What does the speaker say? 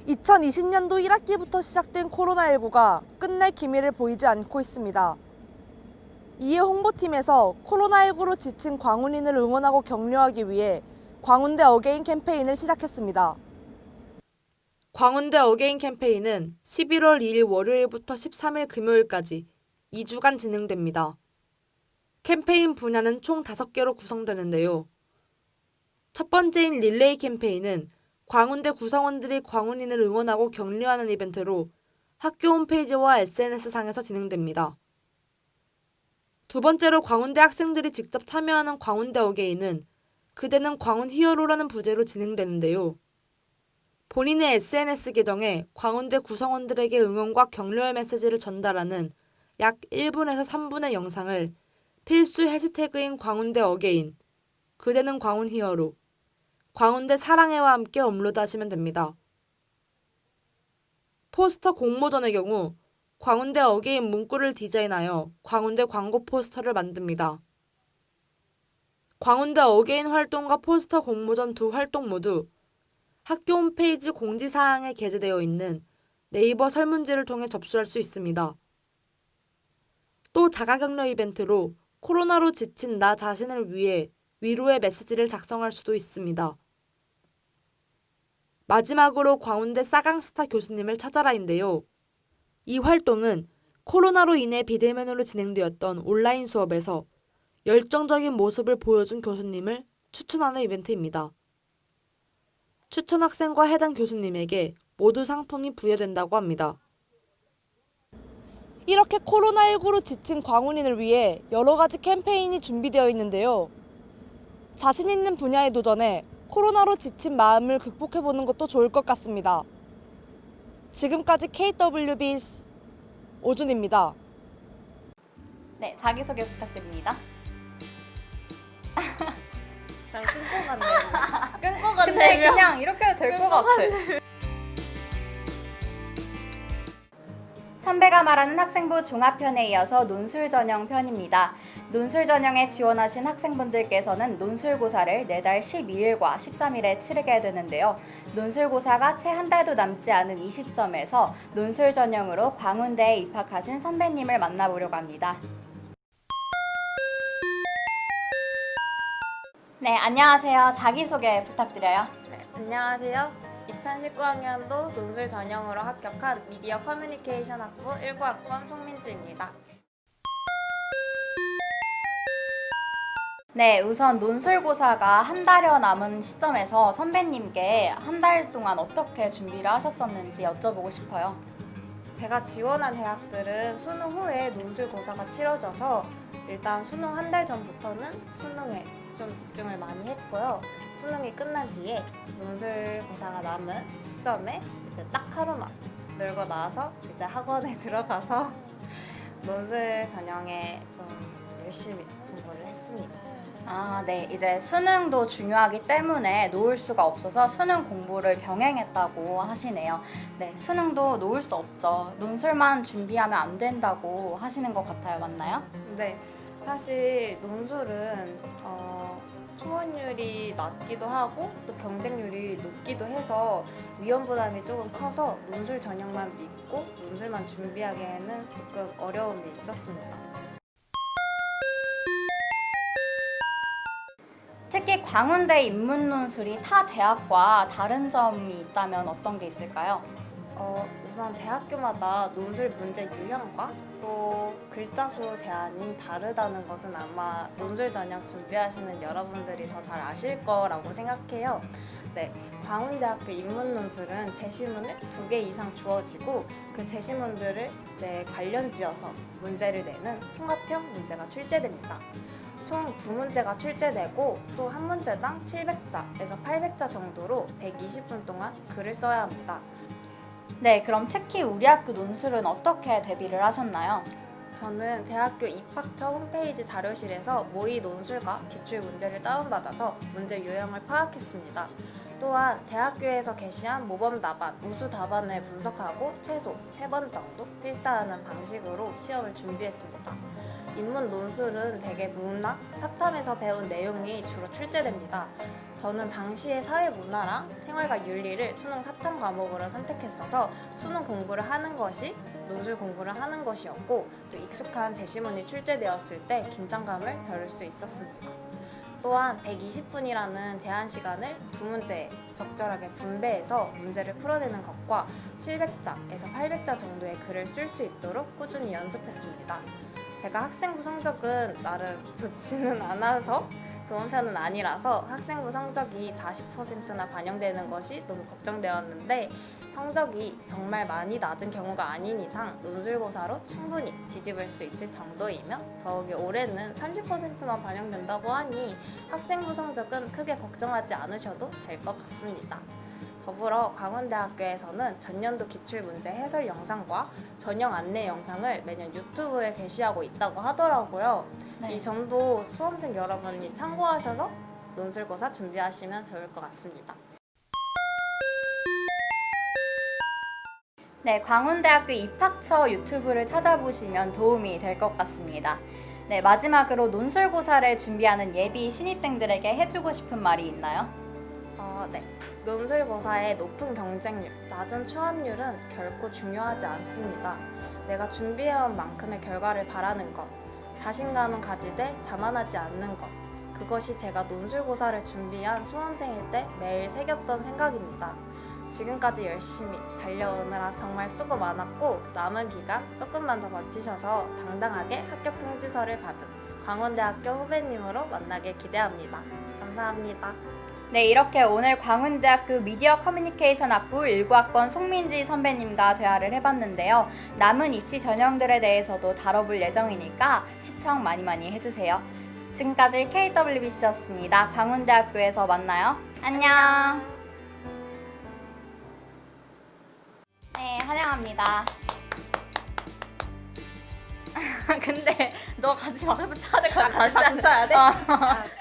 2020년도 1학기부터 시작된 코로나19가 끝날 기미를 보이지 않고 있습니다. 이에 홍보팀에서 코로나19로 지친 광운인을 응원하고 격려하기 위해 광운대 어게인 캠페인을 시작했습니다. 광운대 어게인 캠페인은 11월 2일 월요일부터 13일 금요일까지 2주간 진행됩니다. 캠페인 분야는 총 5개로 구성되는데요. 첫 번째인 릴레이 캠페인은 광운대 구성원들이 광운인을 응원하고 격려하는 이벤트로 학교 홈페이지와 SNS상에서 진행됩니다. 두 번째로 광운대 학생들이 직접 참여하는 광운대 어게인은 그대는 광운 히어로라는 부제로 진행되는데요. 본인의 SNS 계정에 광운대 구성원들에게 응원과 격려의 메시지를 전달하는 약 1분에서 3분의 영상을 필수 해시태그인 광운대 어게인, 그대는 광운 히어로, 광운대 사랑해와 함께 업로드하시면 됩니다. 포스터 공모전의 경우 광운대 어게인 문구를 디자인하여 광운대 광고 포스터를 만듭니다. 광운대 어게인 활동과 포스터 공모전 두 활동 모두 학교 홈페이지 공지사항에 게재되어 있는 네이버 설문지를 통해 접수할 수 있습니다. 또 자가격려 이벤트로 코로나로 지친 나 자신을 위해 위로의 메시지를 작성할 수도 있습니다. 마지막으로 광운대 싸강스타 교수님을 찾아라인데요. 이 활동은 코로나로 인해 비대면으로 진행되었던 온라인 수업에서 열정적인 모습을 보여준 교수님을 추천하는 이벤트입니다. 추천 학생과 해당 교수님에게 모두 상품이 부여된다고 합니다. 이렇게 코로나19로 지친 광운인을 위해 여러 가지 캠페인이 준비되어 있는데요. 자신 있는 분야에 도전해 코로나로 지친 마음을 극복해보는 것도 좋을 것 같습니다. 지금까지 KWB 오준입니다. 네, 자기소개 부탁드립니다. 잘 끊고 갔네. 끊고 근데 갔네. 그냥 이렇게 해도 될 것 같아. 선배가 말하는 학생부 종합편에 이어서 논술 전형 편입니다. 논술 전형에 지원하신 학생분들께서는 논술고사를 내달 12일과 13일에 치르게 되는데요. 논술고사가 채 한 달도 남지 않은 이 시점에서 논술 전형으로 광운대에 입학하신 선배님을 만나보려고 합니다. 네, 안녕하세요. 자기소개 부탁드려요. 네, 안녕하세요. 2019학년도 논술 전형으로 합격한 미디어 커뮤니케이션 학부 19학번 송민지입니다. 네, 우선 논술고사가 한 달여 남은 시점에서 선배님께 한 달 동안 어떻게 준비를 하셨었는지 여쭤보고 싶어요. 제가 지원한 대학들은 수능 후에 논술고사가 치러져서 일단 수능 한 달 전부터는 수능에 좀 집중을 많이 했고요. 수능이 끝난 뒤에 논술고사가 남은 시점에 이제 딱 하루만 놀고 나서 이제 학원에 들어가서 논술 전형에 좀 열심히 공부를 했습니다. 아, 네. 이제 수능도 중요하기 때문에 놓을 수가 없어서 수능 공부를 병행했다고 하시네요. 네, 수능도 놓을 수 없죠. 논술만 준비하면 안 된다고 하시는 것 같아요. 맞나요? 네, 사실 논술은 충원율이 낮기도 하고 또 경쟁률이 높기도 해서 위험 부담이 조금 커서 논술 전형만 믿고 논술만 준비하기에는 조금 어려움이 있었습니다. 특히 광운대 인문논술이 타 대학과 다른 점이 있다면 어떤 게 있을까요? 우선 대학교마다 논술 문제 유형과 또 글자 수 제한이 다르다는 것은 아마 논술 전형 준비하시는 여러분들이 더 잘 아실 거라고 생각해요. 네, 광운대학교 인문논술은 제시문을 2개 이상 주어지고 그 제시문들을 이제 관련 지어서 문제를 내는 통합형 문제가 출제됩니다. 총 2문제가 출제되고 또 한 문제당 700자에서 800자 정도로 120분 동안 글을 써야 합니다. 네, 그럼 특히 우리 학교 논술은 어떻게 대비를 하셨나요? 저는 대학교 입학처 홈페이지 자료실에서 모의 논술과 기출 문제를 다운받아서 문제 유형을 파악했습니다. 또한 대학교에서 게시한 모범 답안, 우수 답안을 분석하고 최소 3번 정도 필사하는 방식으로 시험을 준비했습니다. 인문 논술은 대개 문학, 사탐에서 배운 내용이 주로 출제됩니다. 저는 당시에 사회문화랑 생활과 윤리를 수능 사탐 과목으로 선택했어서 수능 공부를 하는 것이 논술 공부를 하는 것이었고 또 익숙한 제시문이 출제되었을 때 긴장감을 덜을 수 있었습니다. 또한 120분이라는 제한 시간을 두 문제에 적절하게 분배해서 문제를 풀어내는 것과 700자에서 800자 정도의 글을 쓸 수 있도록 꾸준히 연습했습니다. 제가 학생부 성적은 나름 좋지는 않아서 좋은 편은 아니라서 학생부 성적이 40%나 반영되는 것이 너무 걱정되었는데 성적이 정말 많이 낮은 경우가 아닌 이상 논술고사로 충분히 뒤집을 수 있을 정도이며 더욱이 올해는 30%만 반영된다고 하니 학생부 성적은 크게 걱정하지 않으셔도 될 것 같습니다. 더불어 광운대학교에서는 전년도 기출문제 해설 영상과 전형 안내 영상을 매년 유튜브에 게시하고 있다고 하더라고요. 네. 이 점도 수험생 여러분이 참고하셔서 논술고사 준비하시면 좋을 것 같습니다. 네, 광운대학교 입학처 유튜브를 찾아보시면 도움이 될 것 같습니다. 네, 마지막으로 논술고사를 준비하는 예비 신입생들에게 해주고 싶은 말이 있나요? 네. 논술고사의 높은 경쟁률, 낮은 추함률은 결코 중요하지 않습니다. 내가 준비해온 만큼의 결과를 바라는 것, 자신감은 가지되 자만하지 않는 것, 그것이 제가 논술고사를 준비한 수험생일 때 매일 새겼던 생각입니다. 지금까지 열심히 달려오느라 정말 수고 많았고 남은 기간 조금만 더 버티셔서 당당하게 합격 통지서를 받은 광운대학교 후배님으로 만나길 기대합니다. 감사합니다. 네, 이렇게 오늘 광운대학교 미디어 커뮤니케이션 학부 19학번 송민지 선배님과 대화를 해봤는데요. 남은 입시 전형들에 대해서도 다뤄볼 예정이니까 시청 많이 해주세요. 지금까지 KWBC였습니다. 광운대학교에서 만나요. 안녕. 네, 환영합니다. 근데 너 가지 마. 가서 쳐야 될 것 같아. 같이 쳐야 돼?